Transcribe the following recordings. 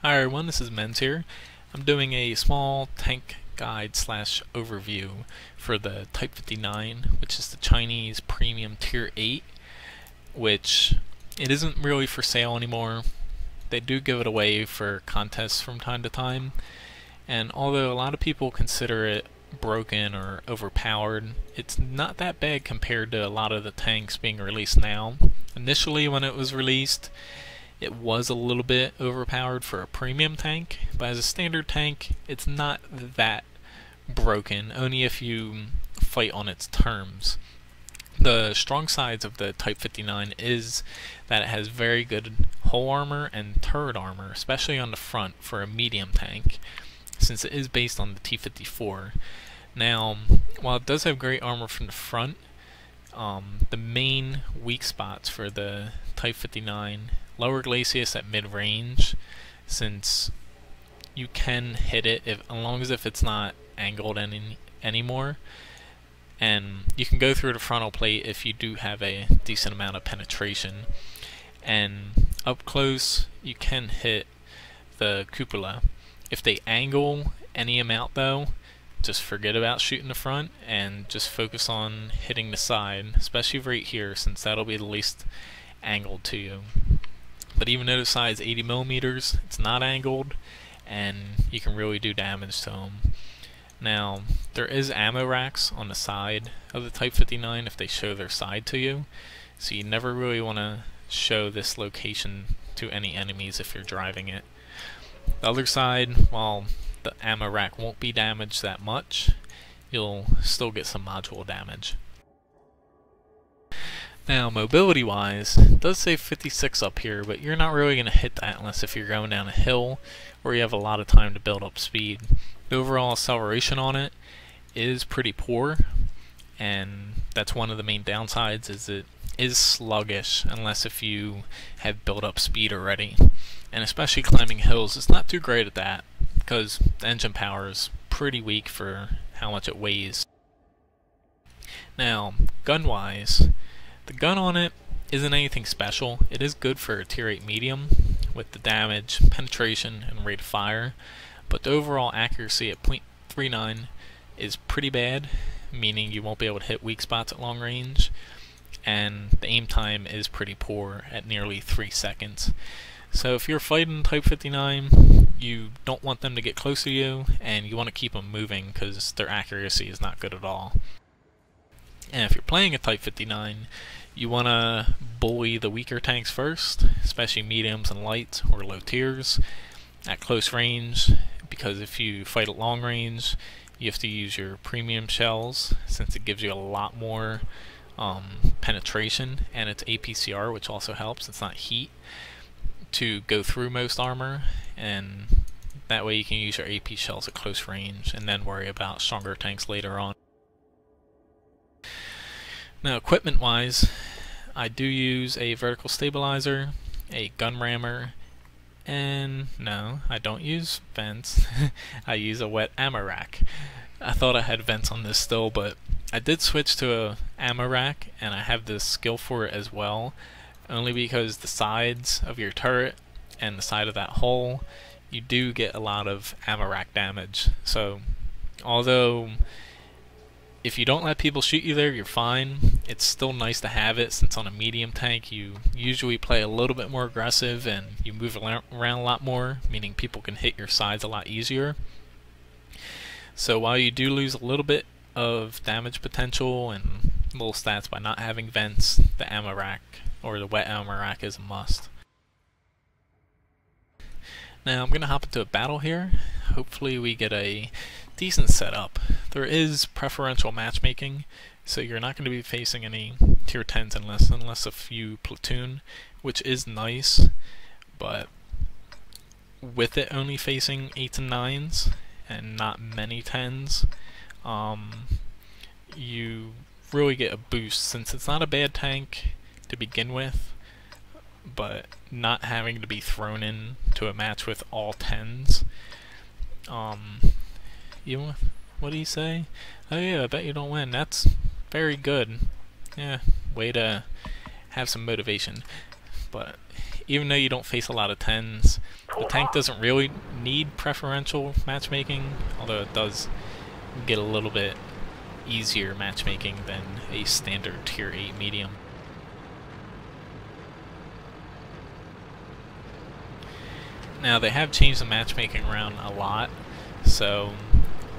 Hi everyone, this is Menz here. I'm doing a small tank guide slash overview for the Type 59, which is the Chinese Premium Tier 8, which it isn't really for sale anymore. They do give it away for contests from time to time, and although a lot of people consider it broken or overpowered, it's not that bad compared to a lot of the tanks being released now. Initially when it was released, it was a little bit overpowered for a premium tank, but as a standard tank, it's not that broken, only if you fight on its terms. The strong sides of the Type 59 is that it has very good hull armor and turret armor, especially on the front for a medium tank, since it is based on the T-54. Now, while it does have great armor from the front, the main weak spots for the Type 59, lower glacis at mid-range, since you can hit it as long as if it's not angled anymore, and you can go through the frontal plate if you do have a decent amount of penetration. And up close, you can hit the cupola. If they angle any amount though, just forget about shooting the front and just focus on hitting the side, especially right here, since that'll be the least angled to you. But even though the side is 80 millimeters, it's not angled, and you can really do damage to them. Now, there is ammo racks on the side of the Type 59 if they show their side to you, so you never really want to show this location to any enemies if you're driving it. The other side, while the ammo rack won't be damaged that much, you'll still get some module damage. Now, mobility wise, it does say 56 up here, but you're not really going to hit that unless if you're going down a hill or you have a lot of time to build up speed. The overall acceleration on it is pretty poor, and that's one of the main downsides, is it is sluggish unless if you have built up speed already. And especially climbing hills, it's not too great at that, because the engine power is pretty weak for how much it weighs. Now, gun-wise, the gun on it isn't anything special. It is good for a Tier 8 medium with the damage, penetration, and rate of fire, but the overall accuracy at .39 is pretty bad, meaning you won't be able to hit weak spots at long range, and the aim time is pretty poor at nearly 3 seconds. So if you're fighting Type 59, you don't want them to get close to you, and you want to keep them moving because their accuracy is not good at all. And if you're playing a Type 59, you want to bully the weaker tanks first, especially mediums and lights or low tiers, at close range, because if you fight at long range, you have to use your premium shells, since it gives you a lot more penetration, and it's APCR, which also helps, it's not heat, to go through most armor, and that way you can use your AP shells at close range and then worry about stronger tanks later on. Now, equipment wise, I do use a vertical stabilizer, a gun rammer, and no, I don't use vents. I use a wet ammo rack. I thought I had vents on this still, but I did switch to a ammo rack, and I have the skill for it as well, only because the sides of your turret and the side of that hull, you do get a lot of ammo rack damage. So although if you don't let people shoot you there, you're fine, it's still nice to have it, since on a medium tank you usually play a little bit more aggressive and you move around a lot more, meaning people can hit your sides a lot easier. So while you do lose a little bit of damage potential and little stats by not having vents, the ammo rack or the wet ammo rack is a must. Now I'm going to hop into a battle here. Hopefully we get a decent setup. There is preferential matchmaking, so you're not going to be facing any tier 10s unless a few platoon, which is nice, but with it only facing 8s and 9s and not many 10s, you really get a boost, since it's not a bad tank to begin with, but not having to be thrown in to a match with all 10s. What do you say? Oh yeah, I bet you don't win. That's very good. Yeah, way to have some motivation. But even though you don't face a lot of 10s, the tank doesn't really need preferential matchmaking, although it does get a little bit easier matchmaking than a standard tier 8 medium. Now they have changed the matchmaking around a lot, so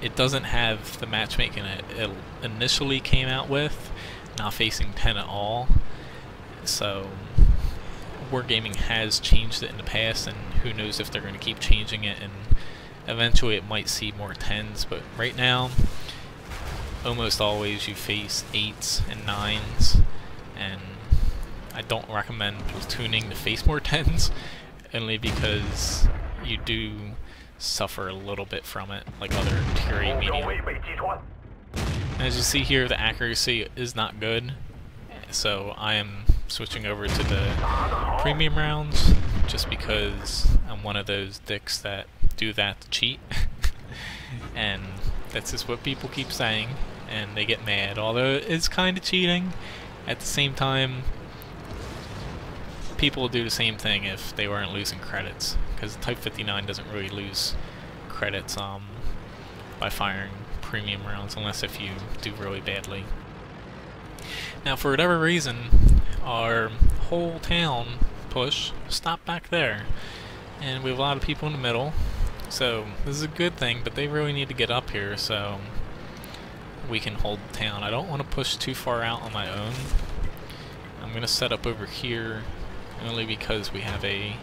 it doesn't have the matchmaking it initially came out with, not facing 10 at all. So Wargaming has changed it in the past, and who knows if they're going to keep changing it, and eventually it might see more 10s, but right now almost always you face 8s and 9s, and I don't recommend platooning to face more 10s, only because you do suffer a little bit from it, like other tier 8 medium. And as you see here, the accuracy is not good, so I am switching over to the premium rounds, just because I'm one of those dicks that do that to cheat. And that's just what people keep saying, and they get mad, although it's kind of cheating. At the same time, people will do the same thing if they weren't losing credits, because Type 59 doesn't really lose credits by firing premium rounds, unless if you do really badly. Now, for whatever reason, our whole town push stopped back there, and we have a lot of people in the middle, so this is a good thing, but they really need to get up here so we can hold the town. I don't want to push too far out on my own. I'm going to set up over here only because we have a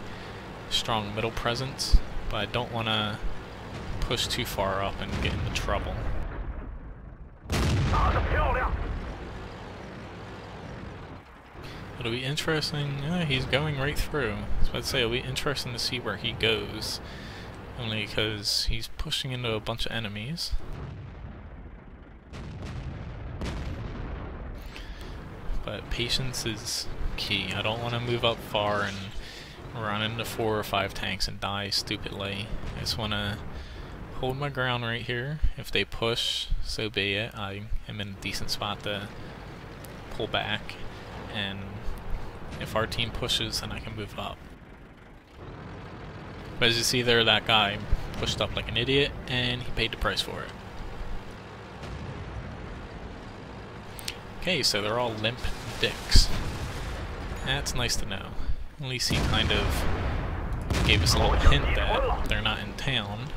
strong middle presence, but I don't want to push too far up and get into trouble. It'll be interesting. He's going right through. I was about to say, it'll be interesting to see where he goes, only because he's pushing into a bunch of enemies. But patience is key. I don't want to move up far and run into 4 or 5 tanks and die stupidly. I just want to hold my ground right here. If they push, so be it. I am in a decent spot to pull back, and if our team pushes, then I can move up. But as you see there, that guy pushed up like an idiot, and he paid the price for it. Okay, so they're all limp dicks. That's nice to know. At least he kind of gave us a little hint that they're not in town.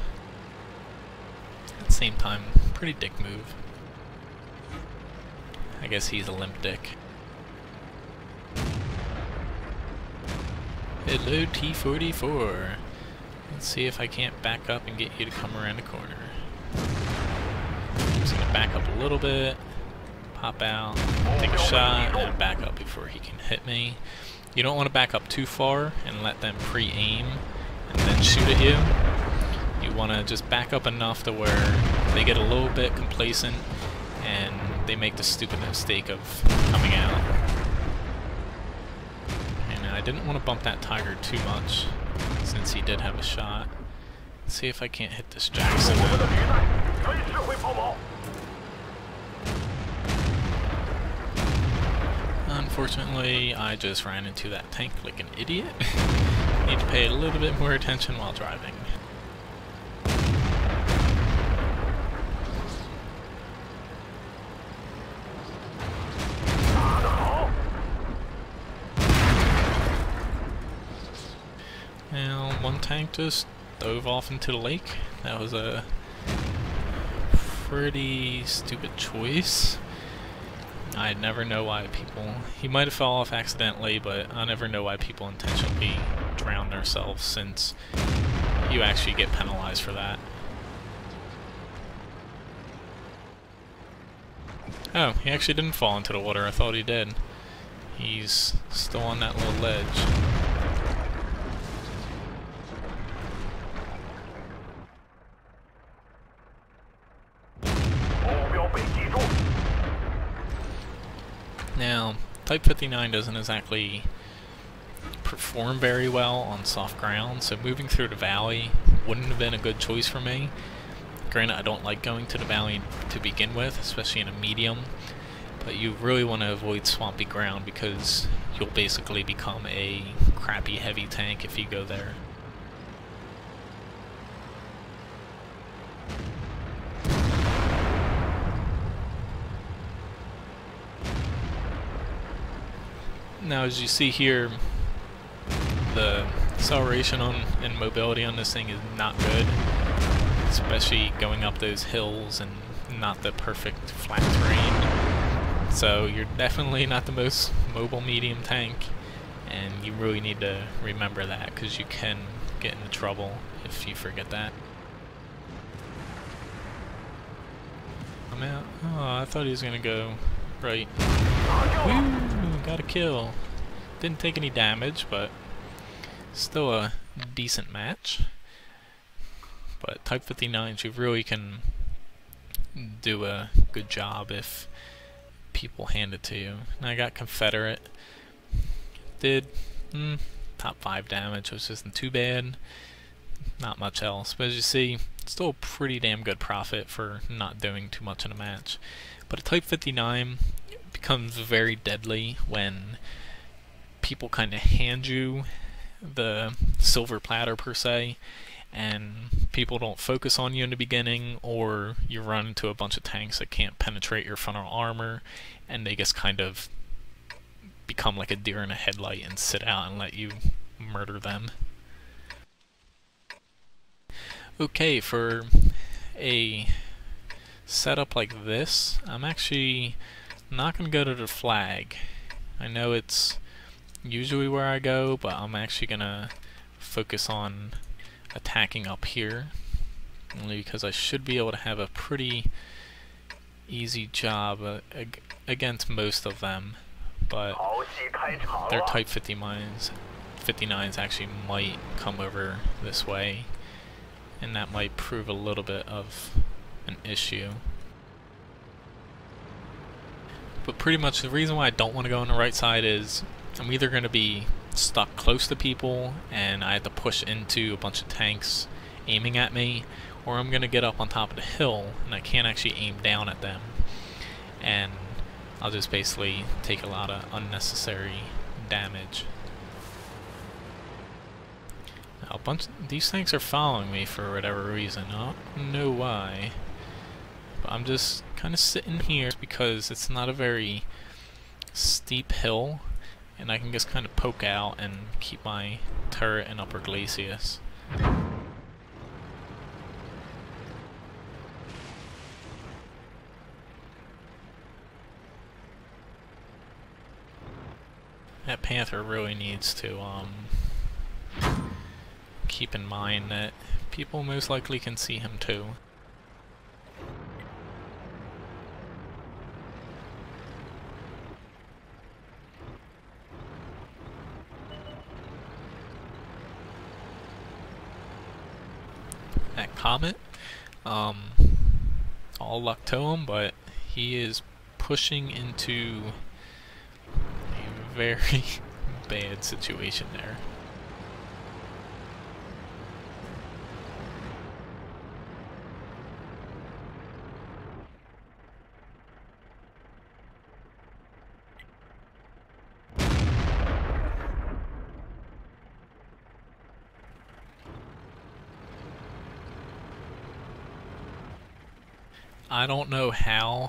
At the same time, pretty dick move. I guess he's a limp dick. Hello, T-44. Let's see if I can't back up and get you to come around the corner. I'm just gonna back up a little bit, pop out, take a shot, and back up before he can hit me. You don't want to back up too far and let them pre-aim and then shoot at you. You want to just back up enough to where they get a little bit complacent and they make the stupid mistake of coming out. And I didn't want to bump that Tiger too much, since he did have a shot. Let's see if I can't hit this Jackson. Unfortunately, I just ran into that tank like an idiot. Need to pay a little bit more attention while driving. Now, one tank just dove off into the lake. That was a pretty stupid choice. I never know why people... He might have fell off accidentally, but I never know why people intentionally drown themselves, since you actually get penalized for that. Oh, he actually didn't fall into the water. I thought he did. He's still on that little ledge. Now, Type 59 doesn't exactly perform very well on soft ground, so moving through the valley wouldn't have been a good choice for me. Granted, I don't like going to the valley to begin with, especially in a medium, but you really want to avoid swampy ground because you'll basically become a crappy heavy tank if you go there. Now, as you see here, the acceleration and mobility on this thing is not good, especially going up those hills and not the perfect flat terrain. So you're definitely not the most mobile medium tank, and you really need to remember that because you can get into trouble if you forget that. I'm out. Oh, I thought he was gonna go right. Woo! Got a kill. Didn't take any damage, but still a decent match. But Type 59s, you really can do a good job if people hand it to you. And I got Confederate. Did top 5 damage, which isn't too bad. Not much else. But as you see, still a pretty damn good profit for not doing too much in a match. But a Type 59 becomes very deadly when people kind of hand you the silver platter per se, and people don't focus on you in the beginning, or you run into a bunch of tanks that can't penetrate your frontal armor, and they just kind of become like a deer in a headlight and sit out and let you murder them. Okay, for a setup like this, I'm actually not going to go to the flag. I know it's usually where I go, but I'm actually going to focus on attacking up here, only because I should be able to have a pretty easy job against most of them, but their Type 59s actually might come over this way, and that might prove a little bit of an issue. But pretty much the reason why I don't want to go on the right side is I'm either going to be stuck close to people and I have to push into a bunch of tanks aiming at me, or I'm going to get up on top of the hill and I can't actually aim down at them, and I'll just basically take a lot of unnecessary damage. Now, these tanks are following me for whatever reason. I don't know why. But I'm just kind of sitting here because it's not a very steep hill, and I can just kind of poke out and keep my turret in Upper Glacius. That Panther really needs to keep in mind that people most likely can see him too. That Comet, all luck to him, but he is pushing into a very bad situation there. I don't know how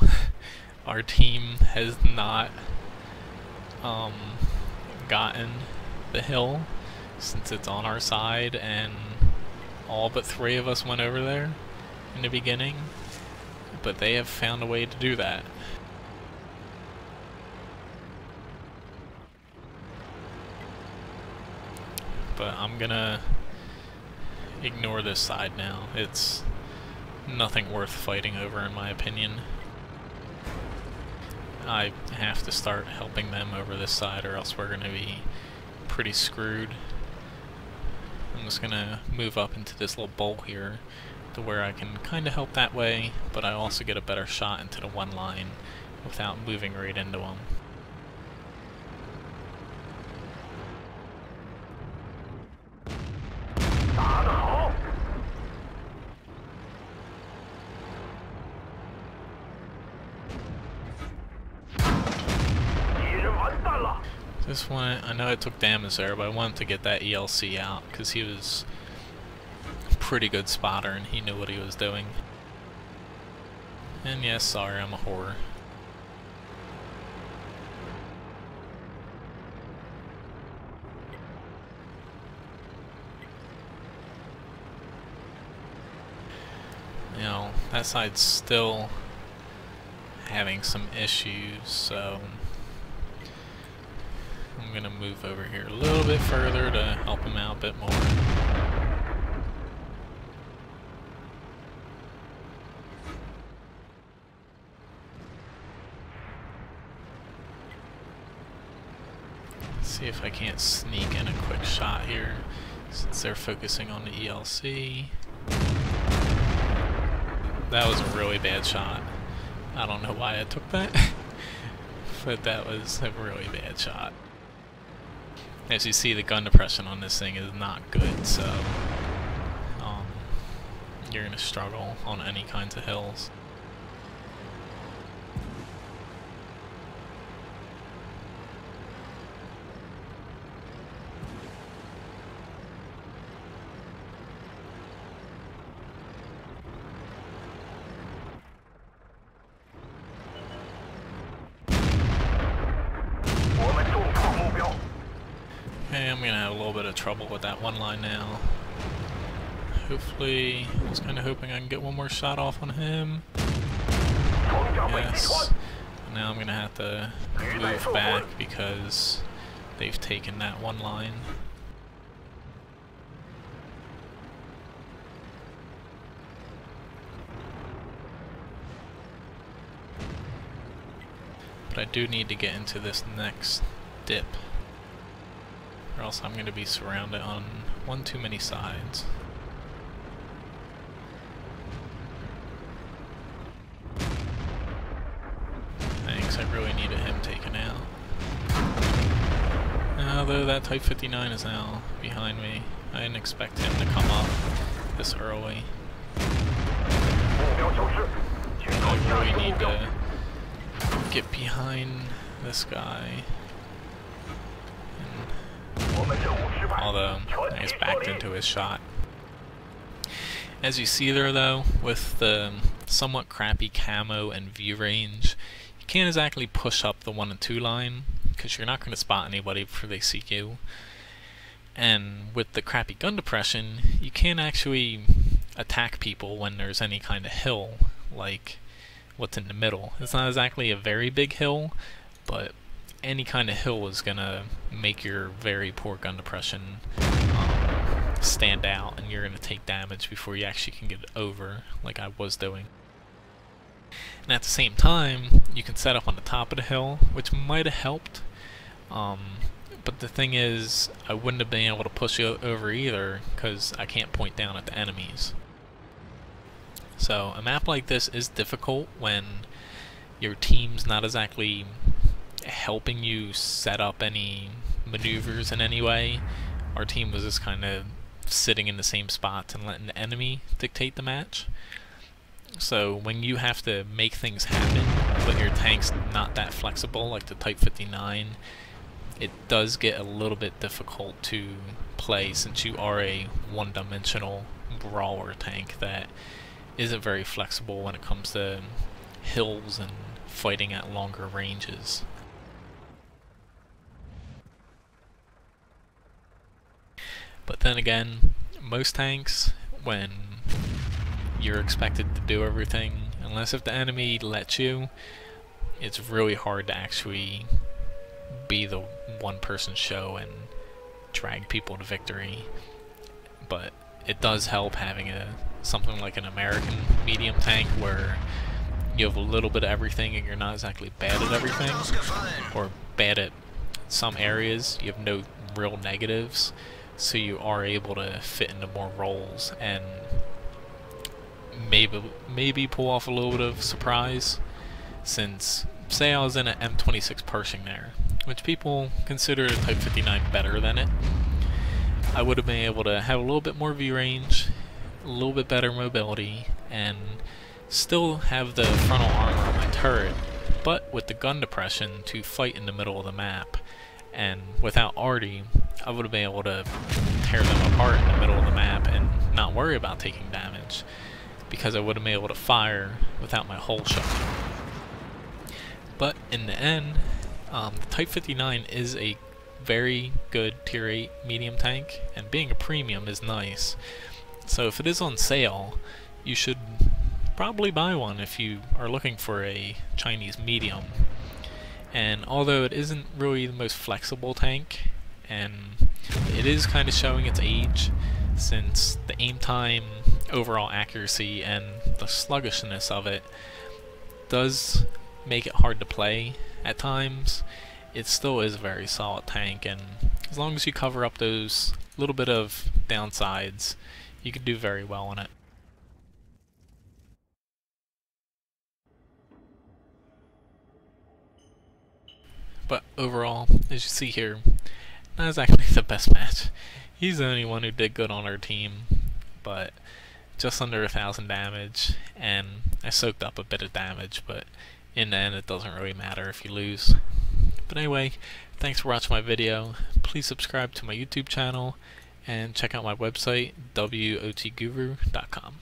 our team has not gotten the hill since it's on our side, and all but 3 of us went over there in the beginning, but they have found a way to do that. But I'm gonna ignore this side now. It's nothing worth fighting over, in my opinion. I have to start helping them over this side, or else we're going to be pretty screwed. I'm just going to move up into this little bowl here to where I can kind of help that way, but I also get a better shot into the one line without moving right into them. Just want, I know I took damage there, but I wanted to get that ELC out because he was a pretty good spotter and he knew what he was doing. And yes, sorry, I'm a whore. You know, that side's still having some issues, so I'm gonna move over here a little bit further to help him out a bit more. See if I can't sneak in a quick shot here, since they're focusing on the ELC. That was a really bad shot. I don't know why I took that, but that was a really bad shot. As you see, the gun depression on this thing is not good, so you're going to struggle on any kinds of hills. Okay, I'm gonna have a little bit of trouble with that one line now. Hopefully, I was kind of hoping I can get one more shot off on him. Yes. Now I'm gonna have to move back because they've taken that one line. But I do need to get into this next dip, or else I'm going to be surrounded on one too many sides. Thanks, I really needed him taken out. Although that Type 59 is now behind me, I didn't expect him to come up this early. I really need to get behind this guy. Although, I just backed into his shot. As you see there though, with the somewhat crappy camo and view range, you can't exactly push up the 1 and 2 line, because you're not going to spot anybody before they see you. And with the crappy gun depression, you can't actually attack people when there's any kind of hill, like what's in the middle. It's not exactly a very big hill, but any kind of hill is gonna make your very poor gun depression stand out, and you're gonna take damage before you actually can get it over, like I was doing. And at the same time, you can set up on the top of the hill, which might have helped, but the thing is, I wouldn't have been able to push it over either, because I can't point down at the enemies. So a map like this is difficult when your team's not exactly helping you set up any maneuvers in any way. Our team was just kind of sitting in the same spots and letting the enemy dictate the match. So when you have to make things happen, but your tank's not that flexible like the Type 59, it does get a little bit difficult to play, since you are a one-dimensional brawler tank that isn't very flexible when it comes to hills and fighting at longer ranges. But then again, most tanks, when you're expected to do everything, unless if the enemy lets you, it's really hard to actually be the one-person show and drag people to victory. But it does help having something like an American medium tank where you have a little bit of everything and you're not exactly bad at everything, or bad at some areas. You have no real negatives, so you are able to fit into more roles and maybe pull off a little bit of surprise. Since, say I was in an M26 Pershing there, which people consider the Type 59 better than it, I would have been able to have a little bit more view range, a little bit better mobility, and still have the frontal armor on my turret, but with the gun depression to fight in the middle of the map and without Artie, I would have been able to tear them apart in the middle of the map and not worry about taking damage, because I would have been able to fire without my hull showing. But in the end, the Type 59 is a very good tier 8 medium tank, and being a premium is nice. So if it is on sale, you should probably buy one if you are looking for a Chinese medium. And although it isn't really the most flexible tank, and it is kind of showing its age, since the aim time, overall accuracy, and the sluggishness of it does make it hard to play at times, it still is a very solid tank, and as long as you cover up those little bit of downsides, you can do very well on it. But overall, as you see here, not exactly the best match. He's the only one who did good on our team, but just under 1,000 damage, and I soaked up a bit of damage, but in the end it doesn't really matter if you lose. But anyway, thanks for watching my video. Please subscribe to my YouTube channel, and check out my website, wotguru.com.